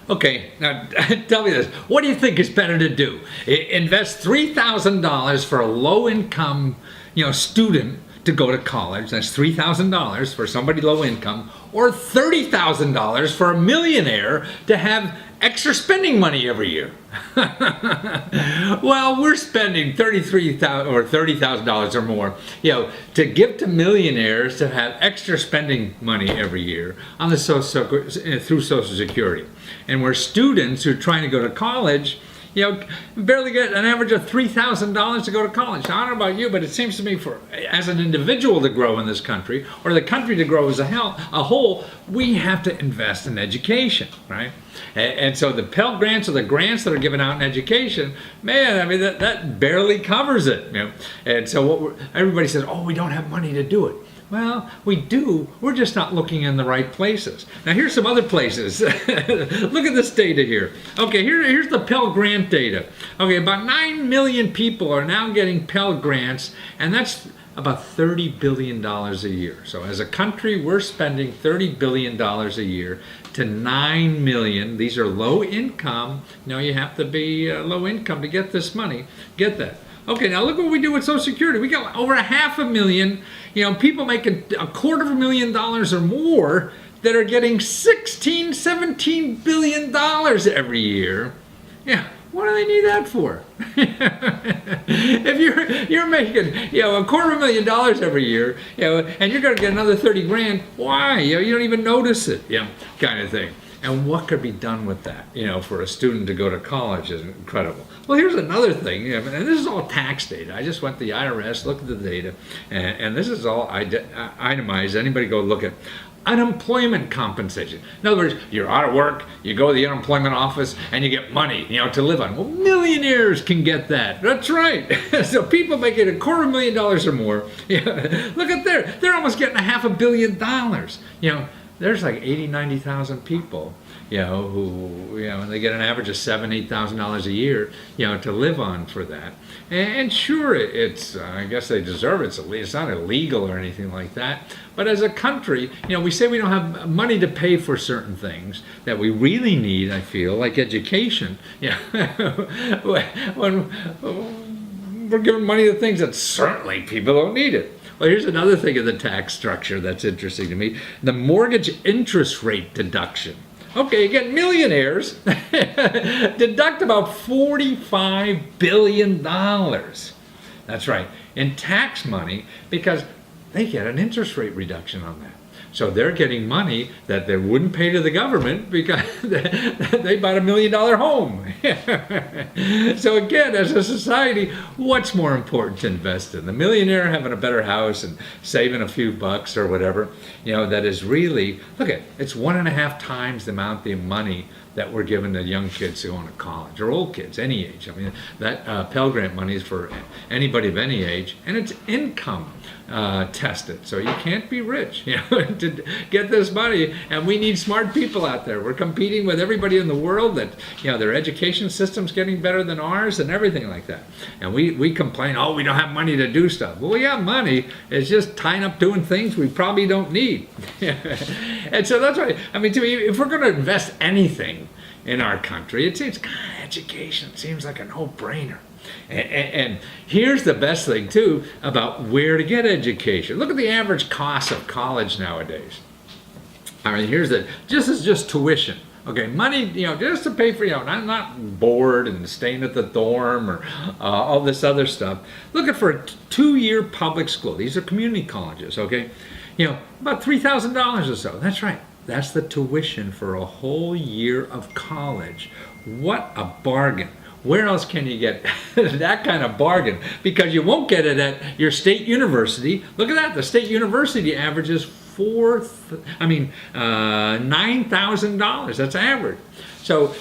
Okay, now tell me this. What do you think is better to do? Invest $3,000 for a low-income, student to go to college. That's $3,000 for somebody low income, or $30,000 for a millionaire to have extra spending money every year. Well, we're spending $33,000 or $30,000 or more, to give to millionaires to have extra spending money every year on the through Social Security. And we're students who are trying to go to college, barely get an average of $3,000 to go to college. Now, I don't know about you, but it seems to me as an individual to grow in this country, or the country to grow as a whole, we have to invest in education, right? And so the Pell Grants, or the grants that are given out in education, man, I mean, that barely covers it. And so everybody says, oh, we don't have money to do it. Well, we do. We're just not looking in the right places. Now, here's some other places. Look at this data here. Okay, here's the Pell Grant data. Okay, about 9 million people are now getting Pell Grants, and that's about $30 billion a year. So as a country, we're spending $30 billion a year to 9 million. These are low income. You have to be low income to get this money. Get that. Okay, now look what we do with Social Security. We got over 500,000, people making $250,000 or more that are getting $16-17 billion every year. Yeah, what do they need that for? If you're making $250,000 every year, and you're going to get another 30 grand, why? You don't even notice it, kind of thing. And what could be done with that, for a student to go to college is incredible. Well, here's another thing, and this is all tax data. I just went to the IRS, looked at the data, and this is all itemized. Anybody go look at unemployment compensation. In other words, you're out of work, you go to the unemployment office, and you get money, to live on. Well, millionaires can get that. That's right. So people making $250,000 or more, look at they're almost getting $500 million. There's like 90,000 people, who, and they get an average of $7,000, $8,000 a year, to live on for that. And sure, it's, I guess they deserve it. It's not illegal or anything like that. But as a country, we say we don't have money to pay for certain things that we really need, I feel, like education. When we're giving money to things that certainly people don't need it. Well, here's another thing of the tax structure that's interesting to me. The mortgage interest rate deduction. Okay, you get millionaires deduct about $45 billion. That's right, in tax money, because they get an interest rate reduction on that. So they're getting money that they wouldn't pay to the government because they bought $1 million home. So again, as a society, what's more important to invest in? The millionaire having a better house and saving a few bucks or whatever, that is really, look at, it's 1.5 times the amount of money that we're giving to young kids who go to college, or old kids, any age. I mean, that Pell Grant money is for anybody of any age, and it's income tested. So you can't be rich, to get this money. And we need smart people out there. We're competing with everybody in the world that, their education system's getting better than ours and everything like that. And we complain, oh, we don't have money to do stuff. Well, we have money. It's just tying up doing things we probably don't need. And so that's why, I mean, to me, if we're going to invest anything in our country, it's education. It seems like a no-brainer. And here's the best thing, too, about where to get education. Look at the average cost of college nowadays. I mean, here's just tuition. Okay, money, just to pay for, not board and staying at the dorm or all this other stuff. Looking for a 2-year public school. These are community colleges, okay? About $3,000 or so. That's right. That's the tuition for a whole year of college. What a bargain. Where else can you get that kind of bargain? Because you won't get it at your state university. Look at that. The state university averages $9,000. That's average. So,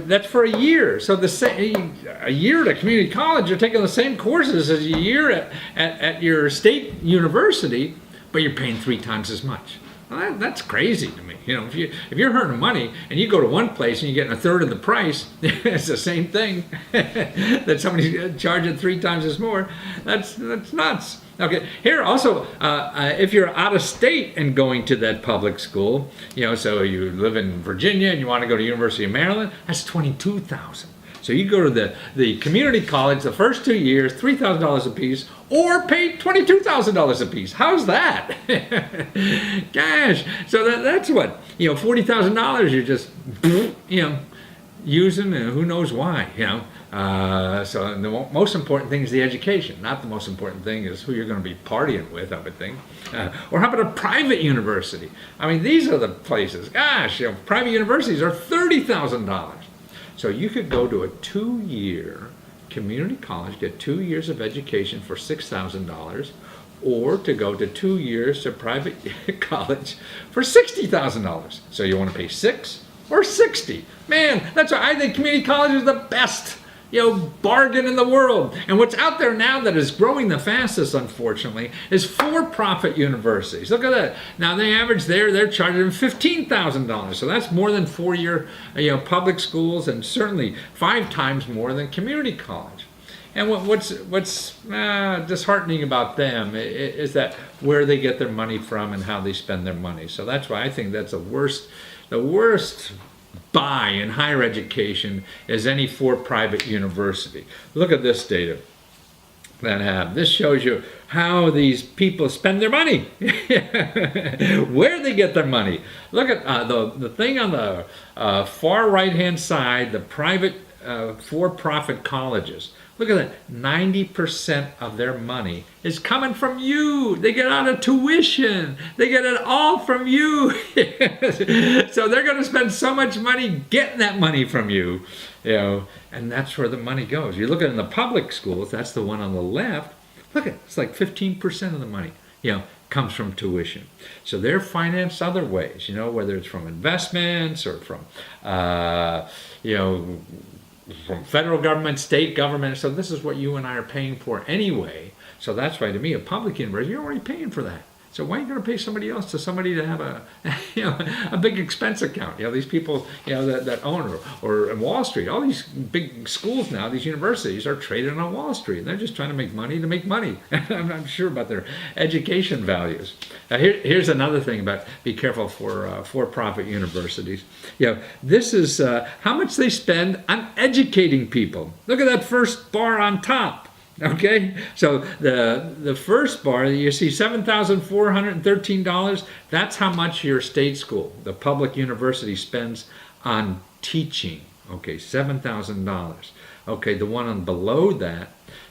that's for a year. So a year at a community college, you're taking the same courses as a year at your state university, but you're paying 3 times as much. Well, that's crazy to me. If you're earning money and you go to one place and you're getting 1/3 of the price, it's the same thing that somebody's charging 3 times as more. That's nuts. Okay, here also, if you're out of state and going to that public school, so you live in Virginia and you want to go to University of Maryland, that's $22,000. So you go to the community college the first 2 years, $3,000 a piece, or pay $22,000 a piece. How's that? Gosh, so that's what, $40,000 you're just, using, and who knows why, So the most important thing is the education. Not the most important thing is who you're going to be partying with, I would think. Or how about a private university? I mean, these are the places. Gosh, private universities are $30,000. So you could go to a 2-year community college, get 2 years of education for $6,000, or to go to 2 years to private college for $60,000. So you want to pay 6 or 60? Man, that's why I think community college is the best bargain in the world. And what's out there now that is growing the fastest, unfortunately, is for-profit universities. Look at that. Now, the average they're charging $15,000. So that's more than 4-year public schools, and certainly 5 times more than community college. And what's disheartening about them is that where they get their money from and how they spend their money. So that's why I think that's the worst buy in higher education is any for-private university. Look at this data that I have. This shows you how these people spend their money, where they get their money. Look at the thing on the far right-hand side, the private for-profit colleges. Look at that. 90% of their money is coming from you. They get out of tuition. They get it all from you. So they're going to spend so much money getting that money from you, and that's where the money goes. You look at it in the public schools, that's the one on the left. Look at it. It's like 15% of the money, comes from tuition. So they're financed other ways, whether it's from investments or from, from federal government, state government. So this is what you and I are paying for anyway. So that's why, to me, a public university, you're already paying for that. So why are you going to pay somebody else to have a big expense account? These people, that own, or in Wall Street, all these big schools now, these universities are traded on Wall Street. They're just trying to make money to make money. I'm not sure about their education values. Here's another thing about be careful for-profit universities. This is how much they spend on educating people. Look at that first bar on top. Okay, so the first bar, you see $7,413. That's how much your state school, the public university, spends on teaching. Okay, $7,000. Okay, the one on below that,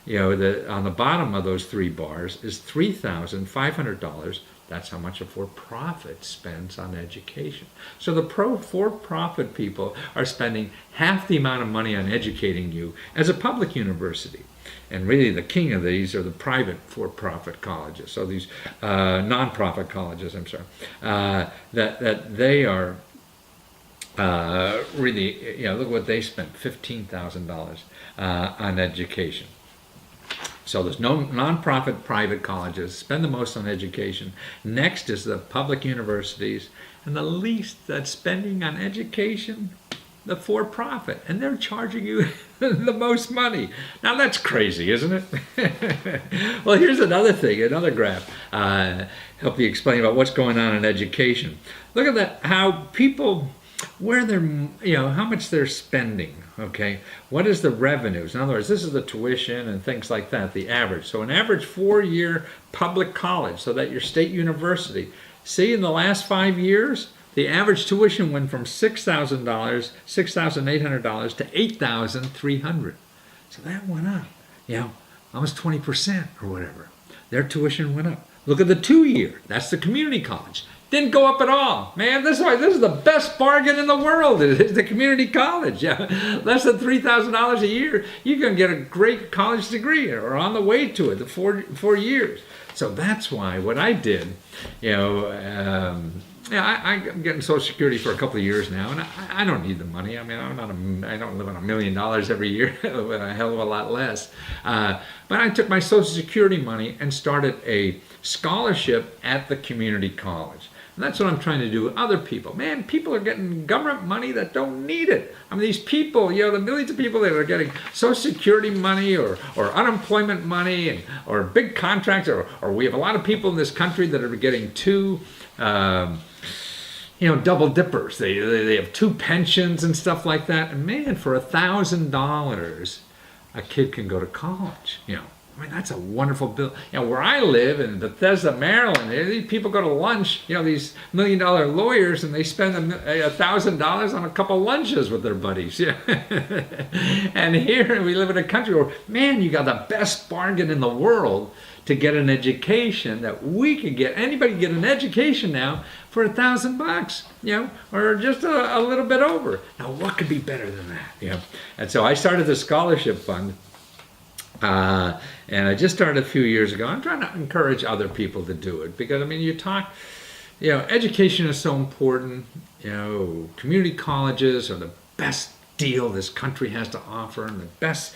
on the bottom of those 3 bars is $3,500. That's how much a for-profit spends on education. So the for-profit people are spending half the amount of money on educating you as a public university. And really the king of these are the private for-profit colleges. So these non-profit colleges, that they are really, look what they spent, $15,000 on education. So there's no non-profit private colleges spend the most on education. Next is the public universities, and the least that's spending on education, the for-profit, and they're charging you the most money. Now that's crazy, isn't it? Well, here's another thing, another graph, help you explain about what's going on in education. Look at that, how people, where they're, how much they're spending. Okay, what is the revenues? In other words, this is the tuition and things like that, the average. So an average 4-year public college, so that your state university. See, in the last 5 years, the average tuition went from $6,000, $6,800 to $8,300. So that went up, almost 20% or whatever. Their tuition went up. Look at the 2-year. That's the community college. Didn't go up at all. Man, this is the best bargain in the world. It's the community college. Less than $3,000 a year, you can get a great college degree, or on the way to it, the 4 years. So that's why what I did, I'm getting Social Security for a couple of years now, and I don't need the money. I mean, I don't live on $1 million every year. I live on a hell of a lot less. But I took my Social Security money and started a scholarship at the community college. And that's what I'm trying to do with other people. Man, people are getting government money that don't need it. I mean, these people, the millions of people that are getting Social Security money or unemployment money or big contracts, or we have a lot of people in this country that are getting two double dippers. They have two pensions and stuff like that. And man, for $1,000, a kid can go to college. I mean, that's a wonderful bill. Where I live in Bethesda, Maryland, these people go to lunch, these $1 million lawyers, and they spend $1,000 on a couple lunches with their buddies. And here we live in a country where, man, you got the best bargain in the world to get an education that we could get. Anybody can get an education now for $1,000, or just a little bit over. Now, what could be better than that? And so I started the scholarship fund. And I just started a few years ago. I'm trying to encourage other people to do it because, I mean, education is so important. Community colleges are the best deal this country has to offer and the best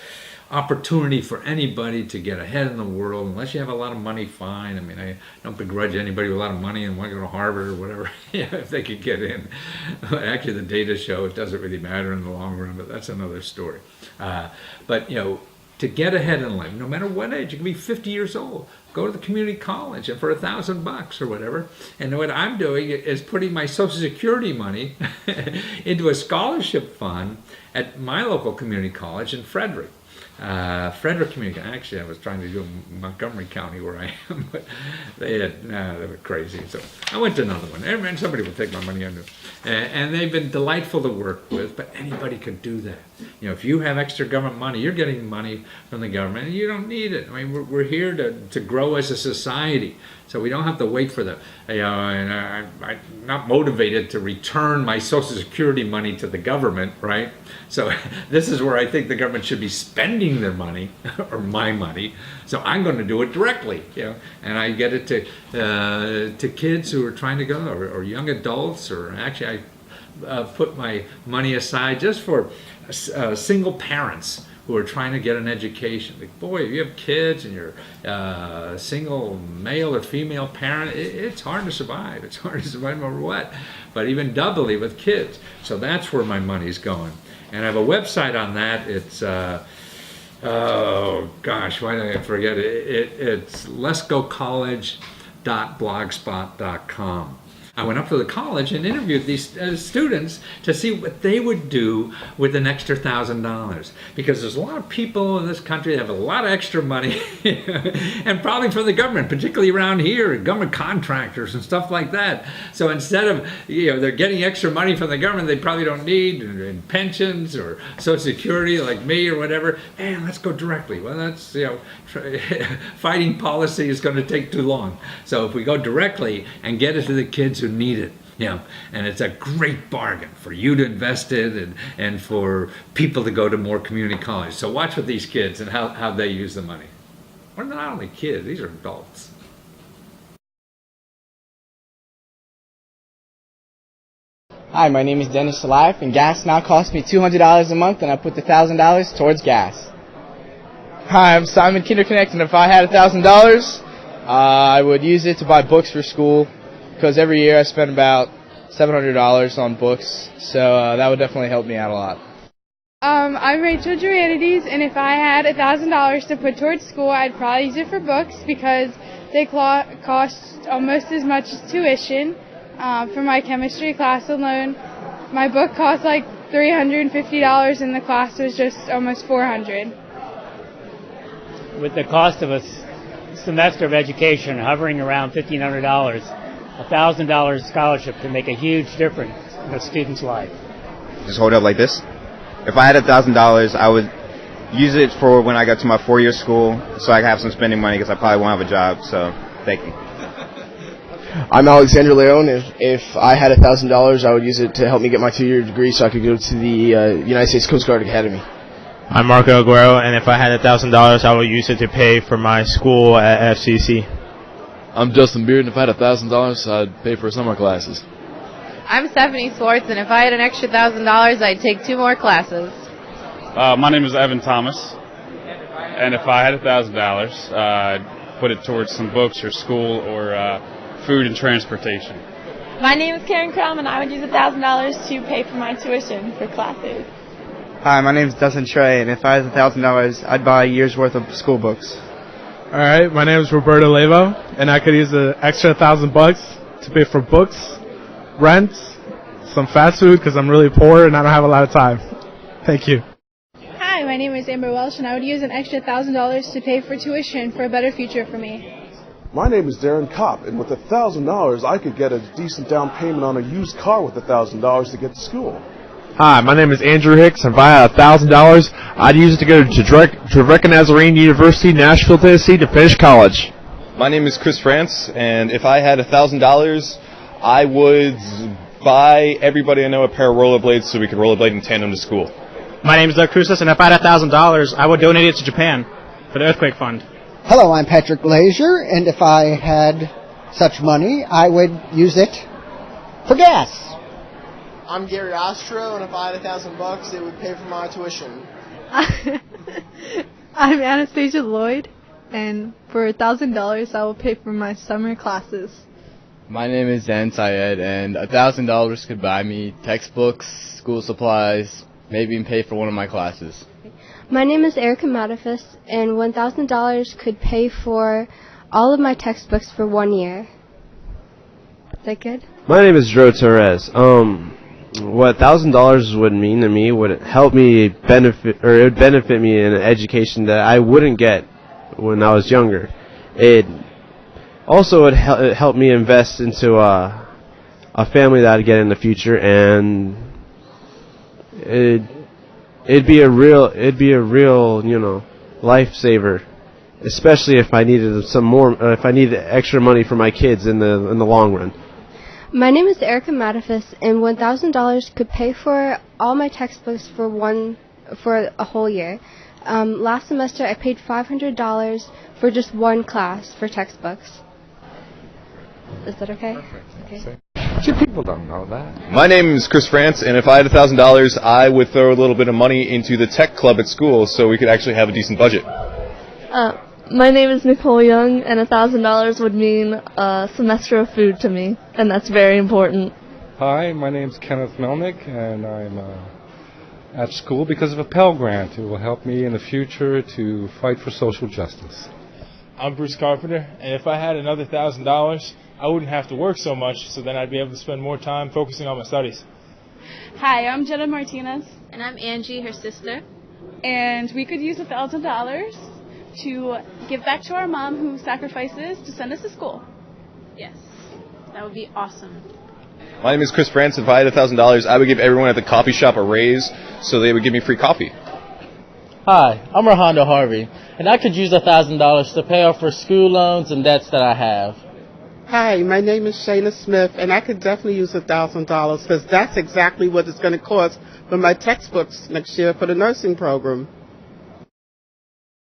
opportunity for anybody to get ahead in the world. Unless you have a lot of money, fine. I mean, I don't begrudge anybody with a lot of money and want to go to Harvard or whatever, if they could get in. Actually, the data show it doesn't really matter in the long run, but that's another story. But to get ahead in life, no matter what age, you can be 50 years old, go to the community college and for $1,000 or whatever. And what I'm doing is putting my Social Security money into a scholarship fund at my local community college in Frederick. Frederick Community. Actually, I was trying to do Montgomery County where I am, but they were crazy. So I went to another one. And somebody would take my money under. And they've been delightful to work with, but anybody could do that. If you have extra government money, you're getting money from the government, and you don't need it. I mean, we're here to grow as a society. So we don't have to wait for and I'm not motivated to return my Social Security money to the government, right? So this is where I think the government should be spending their money, or my money. So I'm going to do it directly, and I get it to kids who are trying to go, or young adults, or actually I put my money aside just for single parents who are trying to get an education. Like, boy, if you have kids and you're a single male or female parent, it's hard to survive. It's hard to survive no matter what, but even doubly with kids. So that's where my money's going. And I have a website on that. It's, oh gosh, why did I forget it? It's leskocollege.blogspot.com. I went up to the college and interviewed these students to see what they would do with an extra $1,000, because there's a lot of people in this country that have a lot of extra money and probably from the government, particularly around here, government contractors and stuff like that. So instead of, they're getting extra money from the government they probably don't need, in pensions or Social Security like me or whatever, man, let's go directly. Well, that's, fighting policy is going to take too long. So if we go directly and get it to the kids who need it, and it's a great bargain for you to invest in and for people to go to more community college. So watch with these kids and how they use the money. Well, they're not only kids, these are adults. Hi, my name is Dennis Alive, and gas now costs me $200 a month, and I put the $1,000 towards gas. Hi, I'm Simon Kinderconnect, and if I had $1,000, I would use it to buy books for school, because every year I spend about $700 on books, so that would definitely help me out a lot. I'm Rachel Geranides, and if I had $1,000 to put towards school, I'd probably use it for books because they cost almost as much as tuition. For my chemistry class alone, my book cost like $350, and the class was just almost $400. With the cost of a semester of education hovering around $1,500, $1,000 scholarship can make a huge difference in a student's life. Just hold it up like this. If I had $1,000, I would use it for when I got to my 4-year school, so I can have some spending money because I probably won't have a job. So, thank you. I'm Alexander Leone. If I had $1,000, I would use it to help me get my 2-year degree so I could go to the United States Coast Guard Academy. I'm Marco Aguero, and if I had $1,000, I would use it to pay for my school at FCC. I'm Justin Beard, and if I had $1,000, I'd pay for summer classes. I'm Stephanie Swartz, and if I had an extra $1,000, I'd take 2 more classes. My name is Evan Thomas, and if I had $1,000, I'd put it towards some books or school or food and transportation. My name is Karen Crum, and I would use $1,000 to pay for my tuition for classes. Hi, my name is Dustin Trey, and if I had $1,000, I'd buy a year's worth of school books. All right, my name is Roberto Levo, and I could use an extra $1,000 to pay for books, rent, some fast food because I'm really poor and I don't have a lot of time. Thank you. Hi, my name is Amber Welsh, and I would use an extra $1,000 to pay for tuition for a better future for me. My name is Darren Kopp, and with $1,000, I could get a decent down payment on a used car with $1,000 to get to school. Hi, my name is Andrew Hicks, and if I had $1,000, I'd use it to go to Trevecca Nazarene University, Nashville, Tennessee, to finish college. My name is Chris France, and if I had $1,000, I would buy everybody I know a pair of rollerblades so we could rollerblade in tandem to school. My name is Doug Cruces, and if I had $1,000, I would donate it to Japan for the earthquake fund. Hello, I'm Patrick Glazier, and if I had such money, I would use it for gas. I'm Gary Ostro, and if I had $1,000, it would pay for my tuition. I'm Anastasia Lloyd, and for $1,000, I will pay for my summer classes. My name is Dan Syed, and $1,000 could buy me textbooks, school supplies, maybe even pay for one of my classes. My name is Erica Matafis, and $1,000 could pay for all of my textbooks for 1 year. Is that good? My name is Drew Torres. What $1,000 would mean to me would help me benefit, or it would benefit me in an education that I wouldn't get when I was younger. It also would help me invest into a family that I'd get in the future, and it'd be a real, lifesaver, especially if I needed if I needed extra money for my kids in the long run. My name is Erica Matafis, and $1,000 could pay for all my textbooks for a whole year. Last semester, I paid $500 for just one class for textbooks. Is that okay? Okay. See, people don't know that. My name is Chris France, and if I had $1,000, I would throw a little bit of money into the tech club at school so we could actually have a decent budget. My name is Nicole Young, and $1,000 would mean a semester of food to me, and that's very important. Hi, my name is Kenneth Melnick, and I'm at school because of a Pell Grant. It will help me in the future to fight for social justice. I'm Bruce Carpenter, and if I had another $1,000, I wouldn't have to work so much, so then I'd be able to spend more time focusing on my studies. Hi, I'm Jenna Martinez. And I'm Angie, her sister. And we could use $1,000 to give back to our mom who sacrifices to send us to school. Yes, that would be awesome. My name is Chris France. If I had $1,000, I would give everyone at the coffee shop a raise so they would give me free coffee. Hi, I'm Rohondo Harvey, and I could use $1,000 to pay off for school loans and debts that I have. Hi, my name is Shayna Smith, and I could definitely use $1,000 because that's exactly what it's going to cost for my textbooks next year for the nursing program.